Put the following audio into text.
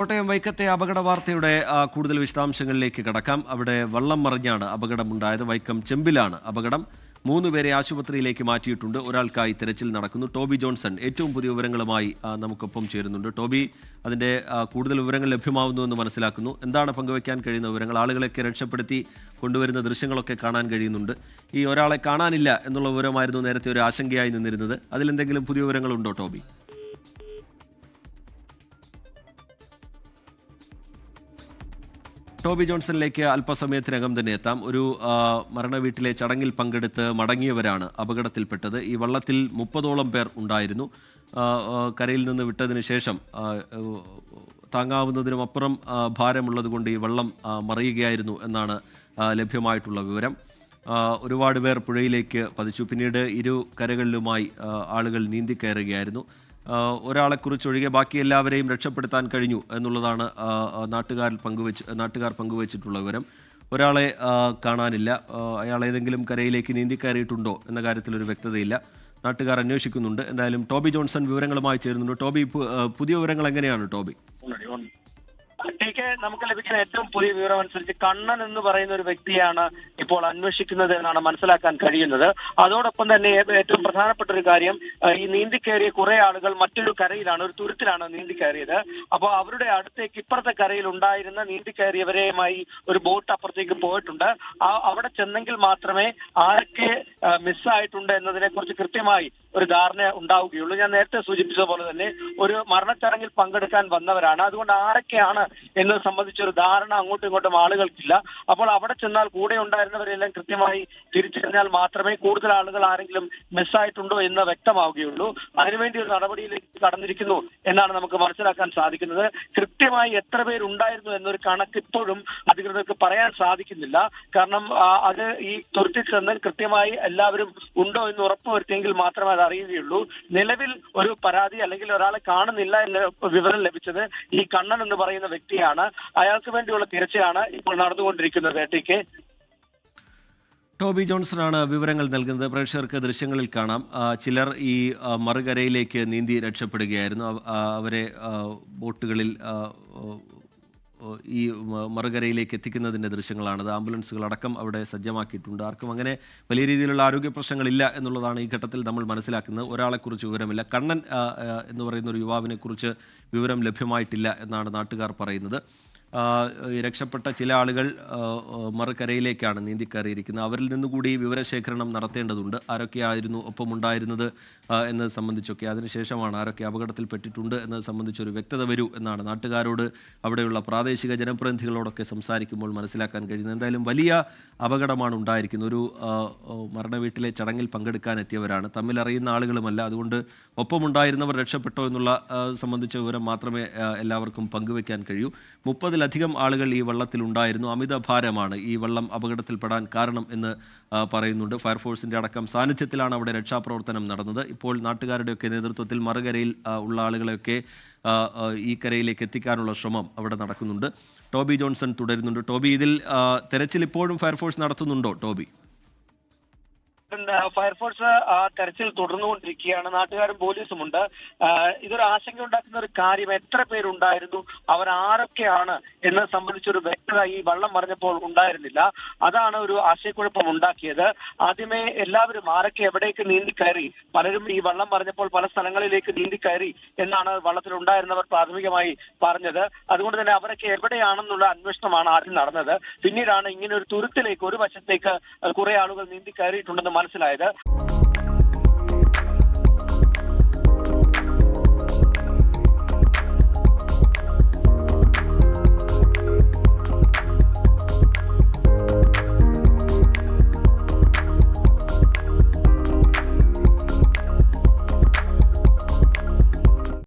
കോട്ടയം വൈക്കത്തെ അപകട വാർത്തയുടെ കൂടുതൽ വിശദാംശങ്ങളിലേക്ക് കടക്കാം. അവിടെ വള്ളം മറിഞ്ഞാണ് അപകടമുണ്ടായത്. വൈക്കം ചെമ്പിലാണ് അപകടം. 3 പേരെ ആശുപത്രിയിലേക്ക് മാറ്റിയിട്ടുണ്ട്. ഒരാൾക്കായി തെരച്ചിൽ നടക്കുന്നു. ടോബി ജോൺസൺ ഏറ്റവും പുതിയ വിവരങ്ങളുമായി നമുക്കൊപ്പം ചേരുന്നുണ്ട്. ടോബി, അതിൻ്റെ കൂടുതൽ വിവരങ്ങൾ ലഭ്യമാവുന്നുവെന്ന് മനസ്സിലാക്കുന്നു. എന്താണ് പങ്കുവയ്ക്കാൻ കഴിയുന്ന വിവരങ്ങൾ? ആളുകളെയൊക്കെ രക്ഷപ്പെടുത്തി കൊണ്ടുവരുന്ന ദൃശ്യങ്ങളൊക്കെ കാണാൻ കഴിയുന്നുണ്ട്. ഈ ഒരാളെ കാണാനില്ല എന്നുള്ള വിവരമായിരുന്നു നേരത്തെ ഒരു ആശങ്കയായി നിന്നിരുന്നത്. അതിലെന്തെങ്കിലും പുതിയ വിവരങ്ങളുണ്ടോ ടോബി? ടോബി ജോൺസണിലേക്ക് അല്പസമയത്തിനകം തന്നെ എത്താം. ഒരു മരണ വീട്ടിലെ ചടങ്ങിൽ പങ്കെടുത്ത് മടങ്ങിയവരാണ് അപകടത്തിൽപ്പെട്ടത്. ഈ വള്ളത്തിൽ 30ഓളം പേർ ഉണ്ടായിരുന്നു. കരയിൽ നിന്ന് വിട്ടതിന് ശേഷം താങ്ങാവുന്നതിനും അപ്പുറം ഭാരമുള്ളതുകൊണ്ട് ഈ വള്ളം മറിയുകയായിരുന്നു എന്നാണ് ലഭ്യമായിട്ടുള്ള വിവരം. ഒരുപാട് പേർ പുഴയിലേക്ക് പതിച്ചു. പിന്നീട് ഇരു കരകളിലുമായി ആളുകൾ നീന്തിക്കയറുകയായിരുന്നു. ഒരാളെക്കുറിച്ചൊഴികെ ബാക്കി എല്ലാവരെയും രക്ഷപ്പെടുത്താൻ കഴിഞ്ഞു എന്നുള്ളതാണ് നാട്ടുകാർ പങ്കുവച്ചിട്ടുള്ള വിവരം. ഒരാളെ കാണാനില്ല. അയാൾ ഏതെങ്കിലും കരയിലേക്ക് നീന്തിക്കയറിയിട്ടുണ്ടോ എന്ന കാര്യത്തിൽ ഒരു വ്യക്തതയില്ല. നാട്ടുകാർ അന്വേഷിക്കുന്നുണ്ട്. എന്തായാലും ടോബി ജോൺസൺ വിവരങ്ങളുമായി ചേരുന്നുണ്ട്. ടോബി, പുതിയ വിവരങ്ങൾ എങ്ങനെയാണ് ടോബി? നമുക്ക് ലഭിക്കുന്ന ഏറ്റവും പുതിയ വിവരം അനുസരിച്ച് കണ്ണൻ എന്ന് പറയുന്ന ഒരു വ്യക്തിയാണ് ഇപ്പോൾ അന്വേഷിക്കുന്നത് എന്നാണ് മനസ്സിലാക്കാൻ കഴിയുന്നത്. അതോടൊപ്പം തന്നെ ഏറ്റവും പ്രധാനപ്പെട്ട ഒരു കാര്യം, ഈ നീന്തിക്കയറിയ കുറെ ആളുകൾ മറ്റൊരു കരയിലാണ്, ഒരു തുരുത്തിലാണ് നീന്തിക്കയറിയത്. അപ്പോൾ അവരുടെ അടുത്തേക്ക് ഇപ്പുറത്തെ കരയിൽ ഉണ്ടായിരുന്ന നീന്തിക്കയറിയവരെയുമായി ഒരു ബോട്ട് അപ്പുറത്തേക്ക് പോയിട്ടുണ്ട്. അവിടെ ചെന്നെങ്കിൽ മാത്രമേ ആരൊക്കെ മിസ്സായിട്ടുണ്ട് എന്നതിനെ കുറിച്ച് കൃത്യമായി ഒരു ധാരണ ഉണ്ടാവുകയുള്ളൂ. ഞാൻ നേരത്തെ സൂചിപ്പിച്ചതുപോലെ തന്നെ ഒരു മരണച്ചടങ്ങിൽ പങ്കെടുക്കാൻ വന്നവരാണ്. അതുകൊണ്ട് ആരൊക്കെയാണ് എന്നത് സംബന്ധിച്ചൊരു ധാരണ അങ്ങോട്ടും ഇങ്ങോട്ടും ആളുകൾക്കില്ല. അപ്പോൾ അവിടെ ചെന്നാൽ കൂടെ ഉണ്ടായിരുന്നവരെല്ലാം കൃത്യമായി തിരിച്ചറിഞ്ഞാൽ മാത്രമേ കൂടുതൽ ആളുകൾ ആരെങ്കിലും മിസ്സായിട്ടുണ്ടോ എന്ന് വ്യക്തമാവുകയുള്ളൂ. അതിനുവേണ്ടി ഒരു നടപടിയിലേക്ക് കടന്നിരിക്കുന്നു എന്നാണ് നമുക്ക് മനസ്സിലാക്കാൻ സാധിക്കുന്നത്. കൃത്യമായി എത്ര പേരുണ്ടായിരുന്നു എന്നൊരു കണക്ക് ഇപ്പോഴും അധികൃതർക്ക് പറയാൻ സാധിക്കുന്നില്ല. കാരണം അത് ഈ തുരുത്തിൽ ചെന്ന് കൃത്യമായി എല്ലാവരും ഉണ്ടോ എന്ന് ഉറപ്പുവരുത്തിയെങ്കിൽ മാത്രമേ അത് അറിയുകയുള്ളൂ. നിലവിൽ ഒരു പരാതി അല്ലെങ്കിൽ ഒരാളെ കാണുന്നില്ല എന്ന വിവരം ലഭിച്ചത് ഈ കണ്ണൻ എന്ന് പറയുന്ന വ്യക്തിയാണ്. അയാൾക്ക് വേണ്ടിയുള്ള തിരച്ചിലാണ് ഇപ്പോൾ നടന്നുകൊണ്ടിരിക്കുന്നത്. ടോബി ജോൺസണാണ് വിവരങ്ങൾ നൽകുന്നത്. പ്രേക്ഷകർക്ക് ദൃശ്യങ്ങളിൽ കാണാം. ചിലർ ഈ മറുകരയിലേക്ക് നീന്തി രക്ഷപ്പെടുകയായിരുന്നു. അവരെ ബോട്ടുകളിൽ ഈ മറുകരയിലേക്ക് എത്തിക്കുന്നതിൻ്റെ ദൃശ്യങ്ങളാണത്. ആംബുലൻസുകൾ അടക്കം അവിടെ സജ്ജമാക്കിയിട്ടുണ്ട്. ആർക്കും അങ്ങനെ വലിയ രീതിയിലുള്ള ആരോഗ്യ പ്രശ്നങ്ങളില്ല എന്നുള്ളതാണ് ഈ ഘട്ടത്തിൽ നമ്മൾ മനസ്സിലാക്കുന്നത്. ഒരാളെക്കുറിച്ച് വിവരമില്ല. കണ്ണൻ എന്ന് പറയുന്ന ഒരു യുവാവിനെക്കുറിച്ച് വിവരം ലഭ്യമായിട്ടില്ല എന്നാണ് നാട്ടുകാർ പറയുന്നത്. രക്ഷപ്പെട്ട ചില ആളുകൾ മറുകരയിലേക്കാണ് നീന്തിക്കയറിയിരിക്കുന്നത്. അവരിൽ നിന്നുകൂടി വിവരശേഖരണം നടത്തേണ്ടതുണ്ട്. ആരൊക്കെയായിരുന്നു ഒപ്പമുണ്ടായിരുന്നത് എന്നത് സംബന്ധിച്ചൊക്കെ. അതിനുശേഷമാണ് ആരൊക്കെ അപകടത്തിൽപ്പെട്ടിട്ടുണ്ട് എന്നത് സംബന്ധിച്ചൊരു വ്യക്തത വരൂ എന്നാണ് നാട്ടുകാരോട് അവിടെയുള്ള പ്രാദേശിക ജനപ്രതിനിധികളോടൊക്കെ സംസാരിക്കുമ്പോൾ മനസ്സിലാക്കാൻ കഴിയുന്നത്. എന്തായാലും വലിയ അപകടമാണ് ഉണ്ടായിരിക്കുന്നത്. ഒരു മരണവീട്ടിലെ ചടങ്ങിൽ പങ്കെടുക്കാൻ എത്തിയവരാണ്. തമ്മിലറിയുന്ന ആളുകളുമല്ല. അതുകൊണ്ട് ഒപ്പമുണ്ടായിരുന്നവർ രക്ഷപ്പെട്ടോ എന്നുള്ള സംബന്ധിച്ച വിവരം മാത്രമേ എല്ലാവർക്കും പങ്കുവയ്ക്കാൻ കഴിയൂ. 30-ലധികം ആളുകൾ ഈ വള്ളത്തിലുണ്ടായിരുന്നു. അമിത ഭാരമാണ് ഈ വള്ളം അപകടത്തിൽപ്പെടാൻ കാരണം എന്ന് പറയുന്നുണ്ട്. ഫയർഫോഴ്സിൻ്റെ അടക്കം സാന്നിധ്യത്തിലാണ് അവിടെ രക്ഷാപ്രവർത്തനം നടന്നത്. ഇപ്പോൾ നാട്ടുകാരുടെയൊക്കെ നേതൃത്വത്തിൽ മറുകരയിൽ ഉള്ള ആളുകളെയൊക്കെ ഈ കരയിലേക്ക് എത്തിക്കാനുള്ള ശ്രമം അവിടെ നടക്കുന്നുണ്ട്. ടോബി ജോൺസൺ തുടരുന്നുണ്ട്. ടോബി, ഇതിൽ തെരച്ചിൽ ഇപ്പോഴും ഫയർഫോഴ്സ് നടത്തുന്നുണ്ടോ ടോബി? ഫയർഫോഴ്സ് തെരച്ചിൽ തുടർന്നുകൊണ്ടിരിക്കുകയാണ്. നാട്ടുകാരും പോലീസുമുണ്ട്. ഇതൊരു ആശങ്ക ഉണ്ടാക്കുന്ന ഒരു കാര്യം, എത്ര പേരുണ്ടായിരുന്നു, അവർ ആരൊക്കെയാണ് എന്നത് സംബന്ധിച്ചൊരു വ്യക്തത ഈ വള്ളം മറിഞ്ഞപ്പോൾ ഉണ്ടായിരുന്നില്ല. അതാണ് ഒരു ആശയക്കുഴപ്പം ഉണ്ടാക്കിയത്. ആദ്യമേ എല്ലാവരും ആരൊക്കെ എവിടേക്ക് നീന്തിക്കയറി, പലരും ഈ വള്ളം മറിഞ്ഞപ്പോൾ പല സ്ഥലങ്ങളിലേക്ക് നീന്തിക്കയറി എന്നാണ് വള്ളത്തിൽ ഉണ്ടായിരുന്നവർ പ്രാഥമികമായി പറഞ്ഞത്. അതുകൊണ്ട് തന്നെ അവരൊക്കെ എവിടെയാണെന്നുള്ള അന്വേഷണമാണ് ആദ്യം നടന്നത്. പിന്നീടാണ് ഇങ്ങനെ ഒരു തുരുത്തിലേക്ക്, ഒരു വശത്തേക്ക് കുറെ ആളുകൾ നീന്തിക്കയറിയിട്ടുണ്ടെന്ന് മനസ്സിലായത്.